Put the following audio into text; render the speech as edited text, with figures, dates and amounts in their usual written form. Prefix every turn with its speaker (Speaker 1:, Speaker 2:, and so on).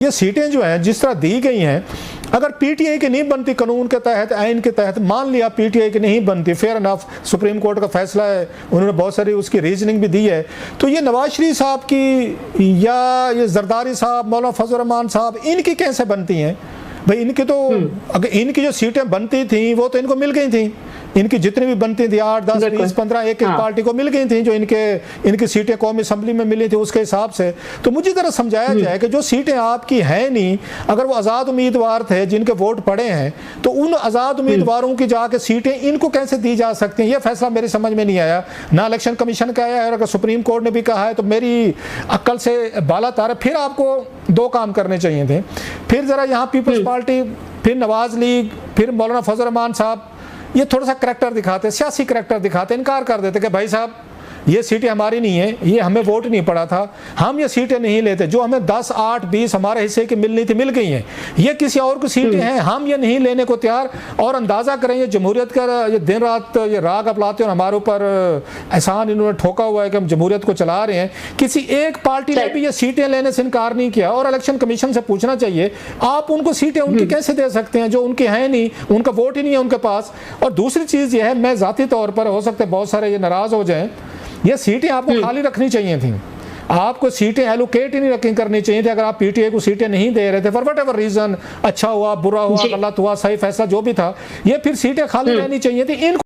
Speaker 1: ये सीटें जो हैं जिस तरह दी गई हैं, अगर पीटीआई की नहीं बनती कानून के तहत, आइन के तहत, मान लिया पीटीआई की नहीं बनती, फेयर इनफ, सुप्रीम कोर्ट का फैसला है, उन्होंने बहुत सारी उसकी रीजनिंग भी दी है, तो ये नवाज शरीफ साहब की या ये जरदारी साहब, मौलाना फजल रहमान साहब, इनकी कैसे बनती हैं भाई? इनकी तो अगर इनकी जो सीटें बनती थी वो तो इनको मिल गई थी, इनकी जितनी भी बनती थी 8, 10, 20, 15 एक पार्टी को मिल गई थी, जो इनकी सीटें कौमी असम्बली में मिली थी उसके हिसाब से। तो मुझे जरा समझाया जाए कि जो सीटें आपकी हैं नहीं, अगर वो आज़ाद उम्मीदवार थे जिनके वोट पड़े हैं, तो उन आज़ाद उम्मीदवारों की जाके सीटें इनको कैसे दी जा सकती हैं? ये फैसला मेरी समझ में नहीं आया, ना इलेक्शन कमीशन का आया है, और अगर सुप्रीम कोर्ट ने भी कहा है तो मेरी अक्ल से बाला तार। फिर आपको दो काम करने चाहिए थे, फिर ज़रा यहाँ पीपल्स पार्टी, फिर नवाज लीग, फिर मौलाना फजल रहमान साहब ये थोड़ा सा करैक्टर दिखाते, सियासी करैक्टर दिखाते, इनकार कर देते कि भाई साहब ये सीटें हमारी नहीं है, ये हमें वोट नहीं पड़ा था, हम ये सीटें नहीं लेते, जो हमें 10, 8, 20 हमारे हिस्से की मिलनी थी मिल गई हैं, ये किसी और की सीटें हैं, हम ये नहीं लेने को तैयार। और अंदाज़ा करें ये जमहूरियत का ये दिन रात ये राग अपलाते हैं और हमारे ऊपर एहसान इन्होंने ठोका हुआ है कि हम जमहूरियत को चला रहे हैं। किसी एक पार्टी ने भी ये सीटें लेने से इनकार नहीं किया, और इलेक्शन कमीशन से पूछना चाहिए आप उनको सीटें उनकी कैसे दे सकते हैं जो उनकी हैं नहीं, उनका वोट ही नहीं है उनके पास। और दूसरी चीज़ ये है, मैं ज़ाती तौर पर, हो सकता है बहुत सारे ये नाराज़ हो जाएं, ये सीटें आपको खाली रखनी चाहिए थी, आपको सीटें एलोकेट ही नहीं रखी करनी चाहिए थी। अगर आप पीटीआई को सीटें नहीं दे रहे थे फॉर व्हाटएवर रीजन, अच्छा हुआ, बुरा हुआ, गलत हुआ, सही फैसला जो भी था, ये फिर सीटें खाली रहनी चाहिए थी। इन